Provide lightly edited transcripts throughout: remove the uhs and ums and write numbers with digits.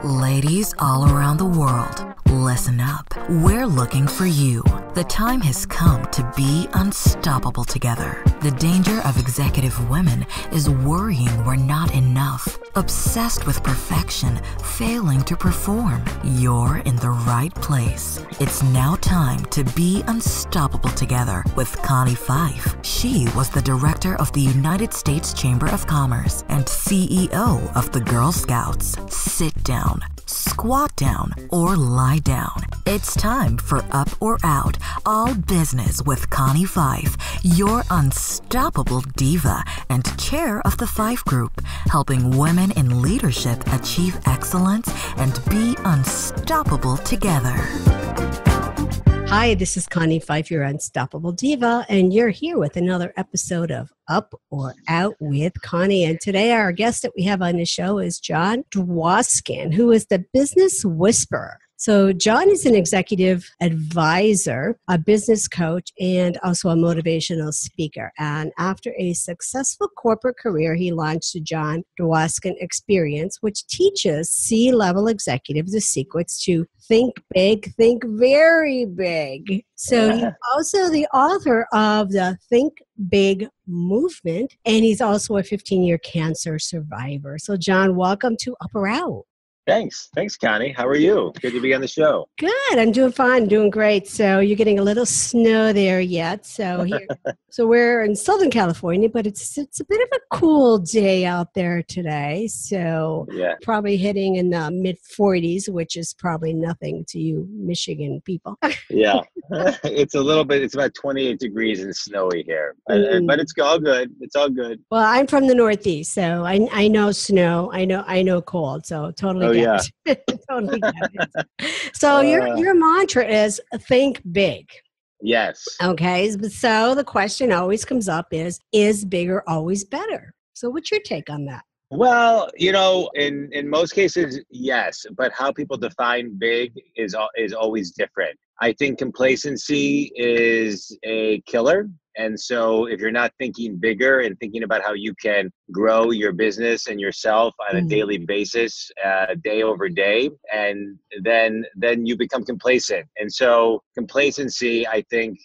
Ladies all around the world, listen up. We're looking for you. The time has come to be unstoppable together. The danger of executive women is worrying we're not enough, obsessed with perfection, failing to perform. You're in the right place. It's now time to be unstoppable together with Connie Fife. She was the director of the United States Chamber of Commerce and CEO of the Girl Scouts. Sit down, squat down, or lie down. It's time for Up or Out, all business with Connie Fife, your unstoppable diva and chair of the Fife Group, helping women in leadership achieve excellence and be unstoppable together. Hi, this is Connie Fife, your unstoppable diva, and you're here with another episode of Up or Out with Connie. And today our guest that we have on the show is Jon Dwoskin, who is the business whisperer. So Jon is an executive advisor, a business coach, and also a motivational speaker. And after a successful corporate career, he launched the Jon Dwoskin Experience, which teaches C-level executives the secrets to think big, think very big. So he's also the author of the Think Big movement, and he's also a 15-year cancer survivor. So Jon, welcome to Up or Out. Thanks, Connie. How are you? Good to be on the show. Good. I'm doing fine. Doing great. So you're getting a little snow there yet. So so we're in Southern California, but it's a bit of a cool day out there today. So probably hitting in the mid 40s, which is probably nothing to you Michigan people. Yeah, it's a little bit. It's about 28 degrees and snowy here, but it's all good. It's all good. Well, I'm from the Northeast, so I know snow. I know cold. So totally. Totally get it. So your mantra is think big. Yes. Okay. So the question always comes up is bigger always better? So what's your take on that? Well, in most cases, yes, but how people define big is always different. I think complacency is a killer. And so if you're not thinking bigger and thinking about how you can grow your business and yourself on a daily basis, day over day, and then you become complacent. And so complacency, I think,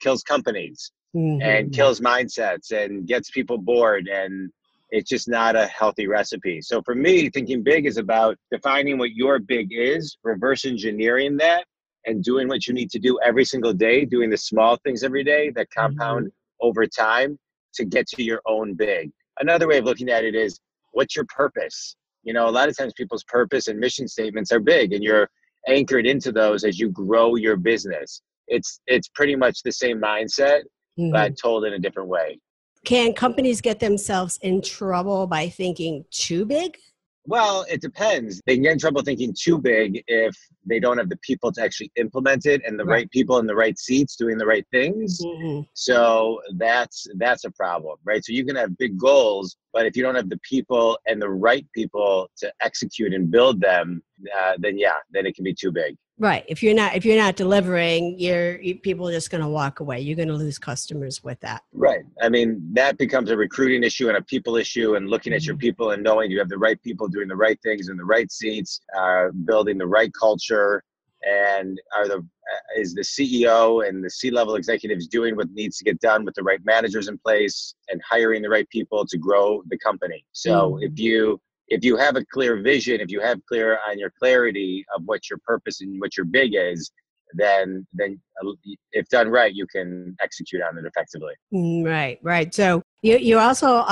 kills companies and kills mindsets and gets people bored, and it's just not a healthy recipe. So for me, thinking big is about defining what your big is, reverse engineering that, and doing what you need to do every single day, doing the small things every day that compound over time to get to your own big. Another way of looking at it is, what's your purpose? A lot of times people's purpose and mission statements are big, and you're anchored into those as you grow your business. It's pretty much the same mindset, but told in a different way. Can companies get themselves in trouble by thinking too big? Well, it depends. They can get in trouble thinking too big if they don't have the people to actually implement it and the right people in the right seats doing the right things. So that's a problem, right? So you can have big goals, but if you don't have the people and the right people to execute and build them, then it can be too big. Right. If you're not delivering, people are just going to walk away. You're going to lose customers with that. Right. I mean, that becomes a recruiting issue and a people issue, and looking at your people and knowing you have the right people doing the right things in the right seats, building the right culture, and is the CEO and the C-level executives doing what needs to get done with the right managers in place and hiring the right people to grow the company. So if you have a clear vision, if you have clear on your clarity of what your purpose and what your big is, then if done right, you can execute on it effectively. Right. So you also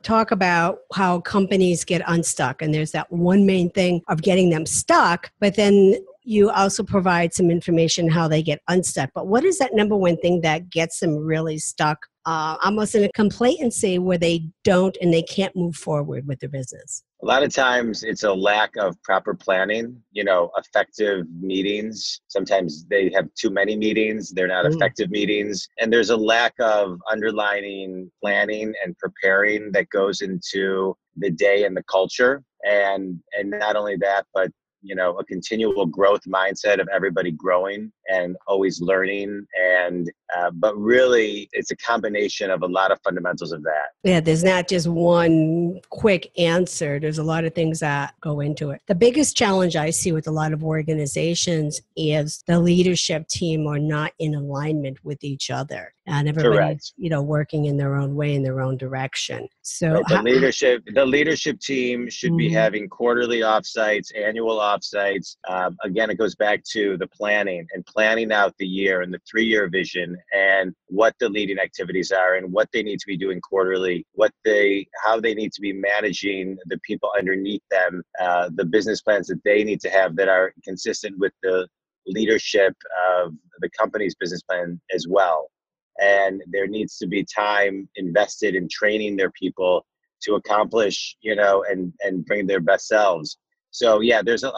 talk about how companies get unstuck, and there's that one main thing of getting them stuck, but then you also provide some information how they get unstuck. But what is that number one thing that gets them really stuck, almost in a complacency where they don't and they can't move forward with their business? A lot of times it's a lack of proper planning, effective meetings. Sometimes they have too many meetings. They're not effective meetings. And there's a lack of underlining planning and preparing that goes into the day and the culture. And not only that, but a continual growth mindset of everybody growing and always learning. And, but really it's a combination of a lot of fundamentals of that. Yeah, there's not just one quick answer. There's a lot of things that go into it. The biggest challenge I see with a lot of organizations is the leadership team are not in alignment with each other. And everybody's, working in their own way, in their own direction. So right. The leadership team should be having quarterly offsites, annual offsites. Again, it goes back to the planning and planning out the year and the 3-year vision and what the leading activities are and what they need to be doing quarterly, how they need to be managing the people underneath them, the business plans that they need to have that are consistent with the leadership of the company's business plan as well. And there needs to be time invested in training their people to accomplish, and bring their best selves. So yeah, there's a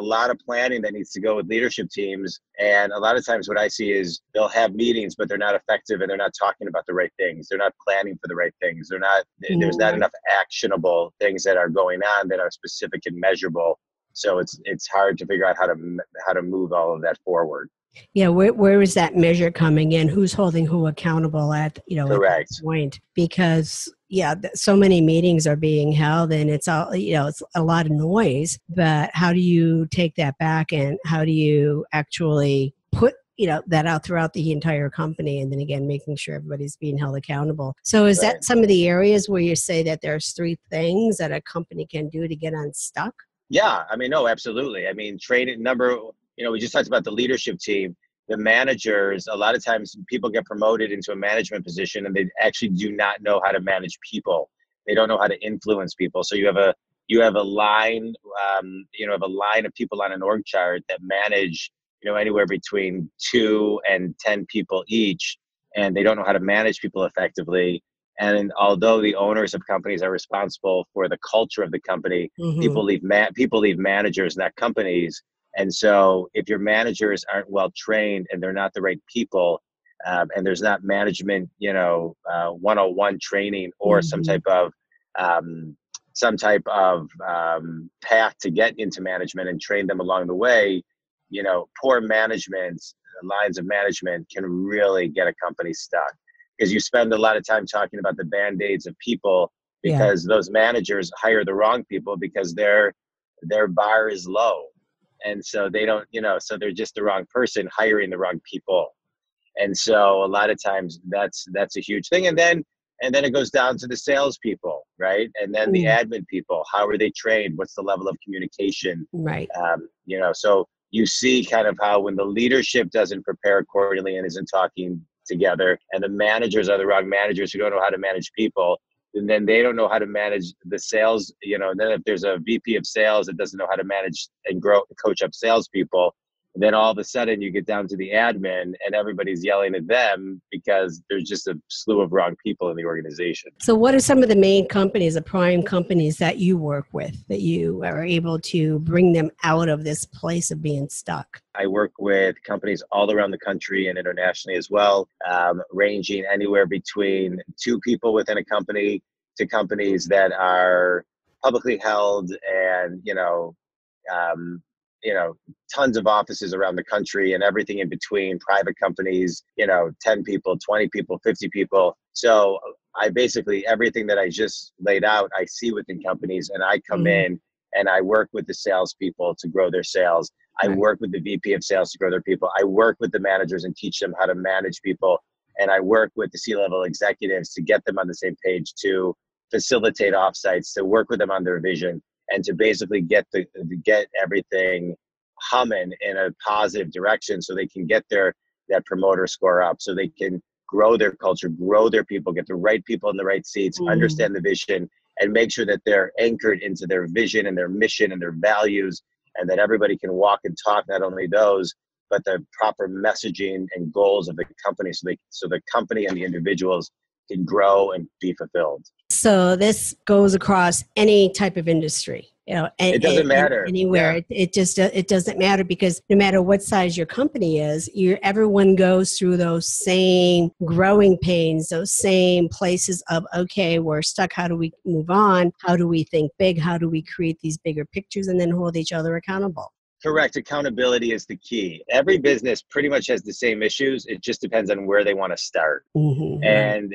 lot of planning that needs to go with leadership teams. And a lot of times what I see is they'll have meetings, but they're not effective and they're not talking about the right things. They're not planning for the right things. There's not enough actionable things that are going on that are specific and measurable. So it's hard to figure out how to move all of that forward. Yeah, where is that measure coming in? Who's holding who accountable at Correct. At that point? Because so many meetings are being held, and it's all it's a lot of noise. But how do you take that back, and how do you actually put that out throughout the entire company, and then again making sure everybody's being held accountable? So is that some of the areas where you say that there's 3 things that a company can do to get unstuck? Yeah, no, absolutely. Training we just talked about the leadership team. The managers, a lot of times people get promoted into a management position and they actually do not know how to manage people. They don't know how to influence people. So you have a line, of people on an org chart that manage, anywhere between 2 and 10 people each, and they don't know how to manage people effectively. And although the owners of companies are responsible for the culture of the company, people leave managers, not companies. And so if your managers aren't well trained and they're not the right people, and there's not management, 101 training or some type of path to get into management and train them along the way, poor management, lines of management can really get a company stuck, because you spend a lot of time talking about the band-aids of people because those managers hire the wrong people because their bar is low. And so they don't, so they're just the wrong person hiring the wrong people. And so a lot of times that's a huge thing. And then it goes down to the salespeople, right? And then the admin people. How are they trained? What's the level of communication? Right. So you see kind of how when the leadership doesn't prepare accordingly and isn't talking together, and the managers are the wrong managers who don't know how to manage people, and then they don't know how to manage the sales, and then if there's a VP of sales that doesn't know how to manage and coach up salespeople, then all of a sudden you get down to the admin and everybody's yelling at them because there's just a slew of wrong people in the organization. So what are some of the main companies, the prime companies that you work with, that you are able to bring them out of this place of being stuck? I work with companies all around the country and internationally as well, ranging anywhere between 2 people within a company to companies that are publicly held and, tons of offices around the country and everything in between, private companies, 10 people, 20 people, 50 people. So I basically, everything that I just laid out, I see within companies, and I come in and I work with the salespeople to grow their sales. I work with the VP of sales to grow their people. I work with the managers and teach them how to manage people. And I work with the C-level executives to get them on the same page, to facilitate offsites, to work with them on their vision, and to basically get everything humming in a positive direction so they can get that promoter score up, so they can grow their culture, grow their people, get the right people in the right seats, understand the vision, and make sure that they're anchored into their vision and their mission and their values, and that everybody can walk and talk not only those, but the proper messaging and goals of the company, so the company and the individuals can grow and be fulfilled. So this goes across any type of industry. It doesn't matter. Anywhere. Yeah. It doesn't matter, because no matter what size your company is, everyone goes through those same growing pains, those same places of, okay, we're stuck. How do we move on? How do we think big? How do we create these bigger pictures and then hold each other accountable? Correct. Accountability is the key. Every business pretty much has the same issues. It just depends on where they want to start. Right. And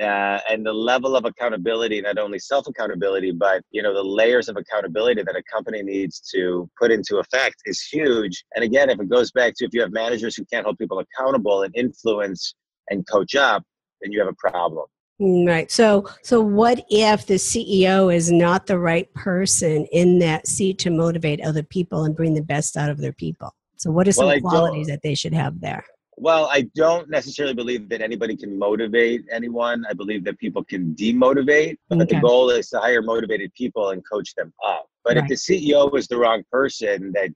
the level of accountability, not only self accountability, but the layers of accountability that a company needs to put into effect is huge. And again, if it goes back to, if you have managers who can't hold people accountable and influence and coach up, then you have a problem. Right. So what if the CEO is not the right person in that seat to motivate other people and bring the best out of their people? So what are some qualities that they should have there? Well, I don't necessarily believe that anybody can motivate anyone. I believe that people can demotivate, but the goal is to hire motivated people and coach them up. But if the CEO is the wrong person that,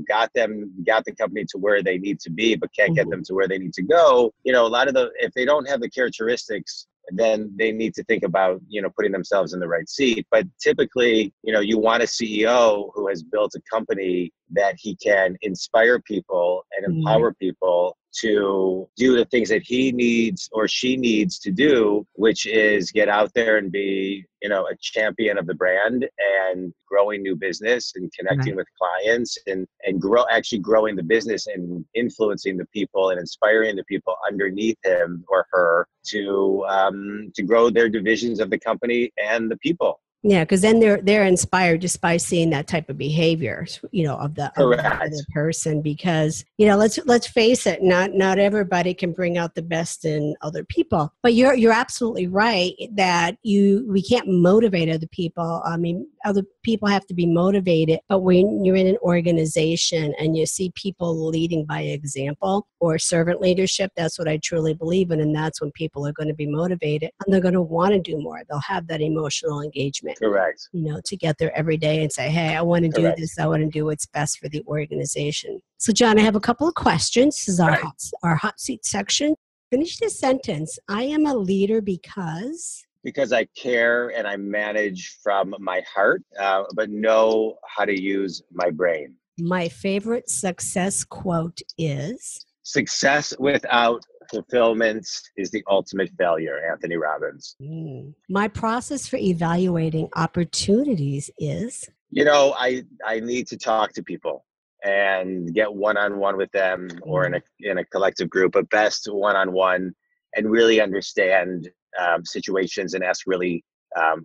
got the company to where they need to be, but can't get them to where they need to go, if they don't have the characteristics, then they need to think about, putting themselves in the right seat. But typically, you want a CEO who has built a company that he can inspire people and empower people to do the things that he needs or she needs to do, which is get out there and be, a champion of the brand and growing new business and connecting with clients and growing the business and influencing the people and inspiring the people underneath him or her to grow their divisions of the company and the people. Yeah, because then they're inspired just by seeing that type of behavior, of the other person. Because let's face it, not everybody can bring out the best in other people. But you're absolutely right that we can't motivate other people. I mean, other people have to be motivated. But when you're in an organization and you see people leading by example or servant leadership, that's what I truly believe in, and that's when people are going to be motivated and they're going to want to do more. They'll have that emotional engagement. Correct. To get there every day and say, hey, I want to do this. I want to do what's best for the organization. So, John, I have a couple of questions. This is our hot seat section. Finish this sentence. I am a leader because I care and I manage from my heart, but know how to use my brain. My favorite success quote is, success without fulfillment is the ultimate failure, Anthony Robbins. My process for evaluating opportunities is, I need to talk to people and get one-on-one with them or in a collective group, but best one-on-one, and really understand situations and ask really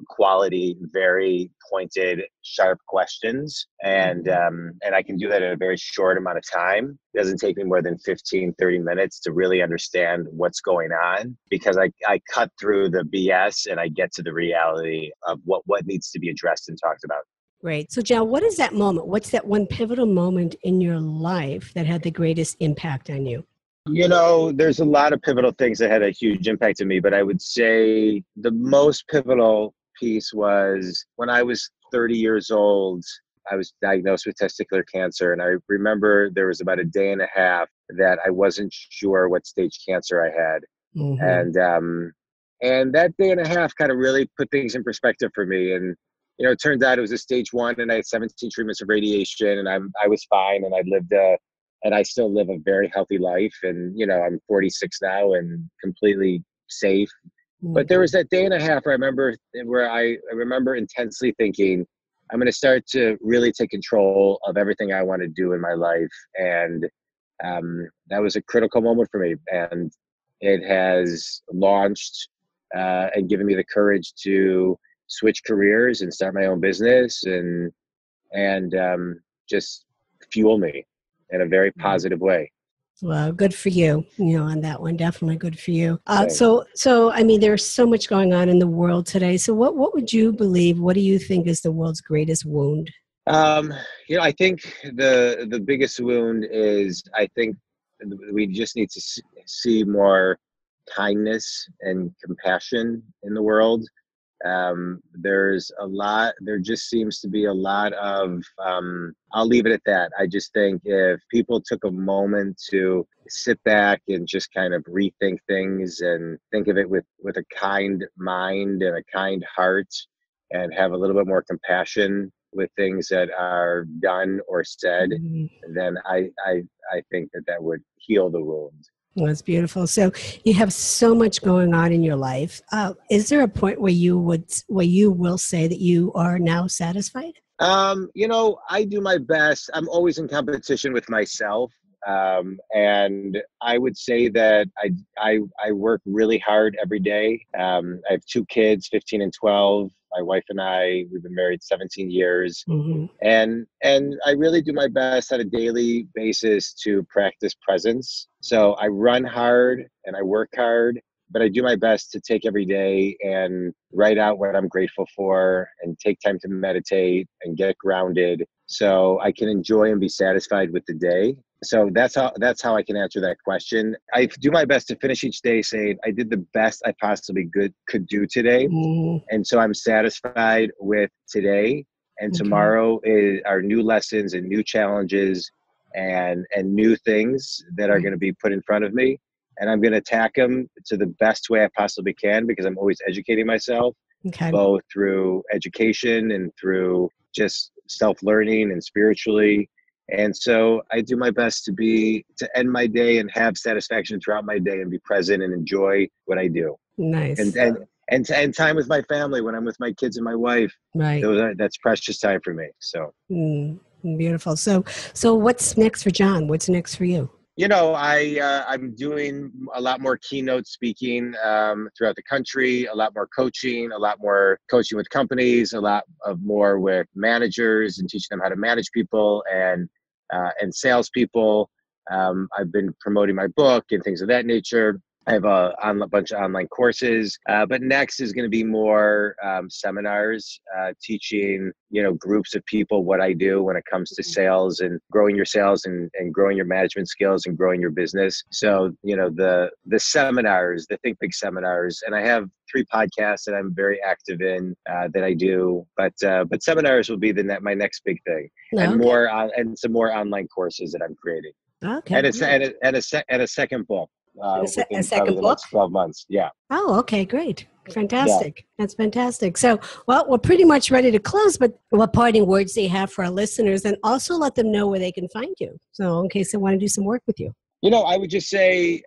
quality, very pointed, sharp questions. And I can do that in a very short amount of time. It doesn't take me more than 15, 30 minutes to really understand what's going on, because I cut through the BS and I get to the reality of what needs to be addressed and talked about. Great. So, John, what is that moment? What's that one pivotal moment in your life that had the greatest impact on you? There's a lot of pivotal things that had a huge impact on me, but I would say the most pivotal piece was when I was 30 years old. I was diagnosed with testicular cancer, and I remember there was about a day and a half that I wasn't sure what stage cancer I had. And that day and a half kind of really put things in perspective for me. And it turns out it was a stage 1, and I had 17 treatments of radiation, and I was fine, and and I still live a very healthy life. And, I'm 46 now and completely safe. But there was that day and a half where I remember intensely thinking, I'm going to start to really take control of everything I want to do in my life. And that was a critical moment for me. And it has launched and given me the courage to switch careers and start my own business and just fuel me in a very positive way. Well, good for you, on that one. Definitely good for you. So I mean, there's so much going on in the world today. So what would you believe? What do you think is the world's greatest wound? I think the biggest wound is, I think we just need to see more kindness and compassion in the world. There just seems to be a lot of, I'll leave it at that. I just think if people took a moment to sit back and just kind of rethink things and think of it with a kind mind and a kind heart and have a little bit more compassion with things that are done or said, then I think that would heal the wound. Well, that's beautiful. So you have so much going on in your life. Is there a point where you will say that you are now satisfied? I do my best. I'm always in competition with myself. And I would say that I work really hard every day. I have 2 kids, 15 and 12. My wife and we've been married 17 years. And I really do my best on a daily basis to practice presence. So I run hard and I work hard, but I do my best to take every day and write out what I'm grateful for and take time to meditate and get grounded so I can enjoy and be satisfied with the day. So that's how I can answer that question. I do my best to finish each day saying I did the best I possibly could do today. And so I'm satisfied with today. And tomorrow are new lessons and new challenges and new things that are going to be put in front of me. And I'm going to attack them to the best way I possibly can because I'm always educating myself, both through education and through just self-learning and spiritually. And so I do my best to end my day and have satisfaction throughout my day and be present and enjoy what I do. Nice. And time with my family when I'm with my kids and my wife. Right. That's precious time for me. So beautiful. So what's next for Jon? What's next for you? I'm doing a lot more keynote speaking throughout the country, a lot more coaching with companies, a lot of more with managers and teaching them how to manage people and salespeople. I've been promoting my book and things of that nature. I have a bunch of online courses, but next is going to be more seminars, teaching, groups of people what I do when it comes to sales and growing your sales and growing your management skills and growing your business. So, the seminars, the Think Big seminars, and I have 3 podcasts that I'm very active in that I do, but seminars will be my next big thing, and some more online courses that I'm creating. Okay. And a second book. A within second the book? next 12 months. Yeah. Oh, okay, great. Fantastic. Yeah. That's fantastic. So, we're pretty much ready to close, but what parting words do you have for our listeners? And also let them know where they can find you. So in case they want to do some work with you. I would just say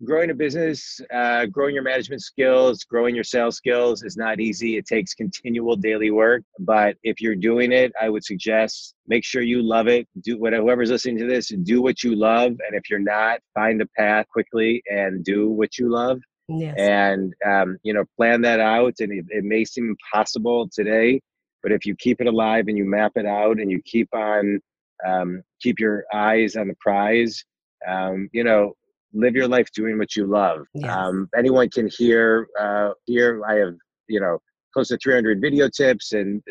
growing a business, growing your management skills, growing your sales skills is not easy. It takes continual daily work. But if you're doing it, I would suggest make sure you love it. Do whoever's listening to this, do what you love. And if you're not, find a path quickly and do what you love. Yes. And, plan that out. And it may seem impossible today, but if you keep it alive and you map it out and you keep your eyes on the prize, live your life doing what you love. Yes. Anyone can hear. I have, close to 300 video tips and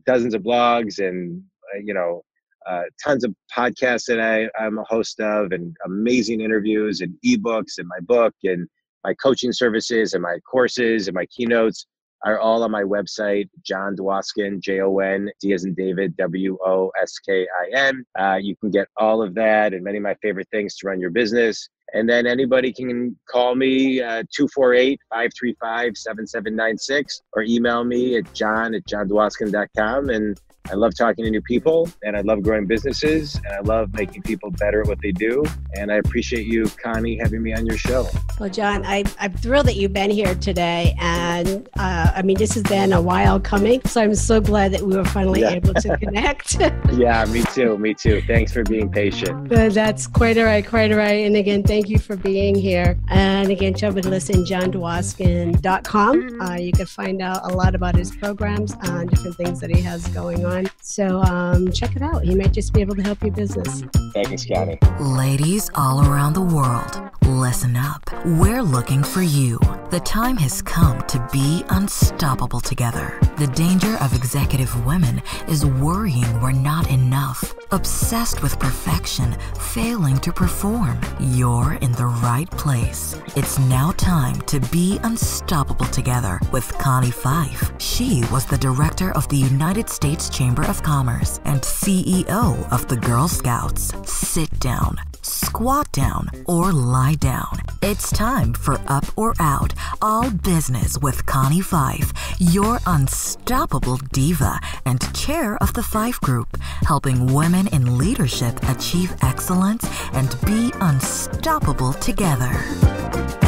dozens of blogs and, tons of podcasts that I'm a host of and amazing interviews and ebooks and my book and my coaching services and my courses and my keynotes are all on my website, Jon Dwoskin, Jon, D as in David, Woskin. You can get all of that and many of my favorite things to run your business. And then anybody can call me 248-535-7796 or email me at jon@jondwoskin.com. And I love talking to new people and I love growing businesses and I love making people better at what they do. And I appreciate you, Connie, having me on your show. Well, Jon, I'm thrilled that you've been here today. And this has been a while coming. So I'm so glad that we were finally able to connect. Yeah, me too. Thanks for being patient. That's quite all right. And again, thank you for being here. And again, jump and listen, jondwoskin.com. You can find out a lot about his programs and different things that he has going on. So check it out. He might just be able to help your business. Thanks, Connie. Ladies all around the world, listen up. We're looking for you. The time has come to be unstoppable together. The danger of executive women is worrying we're not enough, obsessed with perfection, failing to perform. You're in the right place. It's now time to be unstoppable together with Connie Fife. She was the director of the United States Chamber of Commerce and CEO of the Girl Scouts. Sit down, squat down, or lie down. It's time for Up or Out, all business with Connie Fife, your unstoppable diva and chair of the Fife Group, helping women in leadership achieve excellence and be unstoppable together.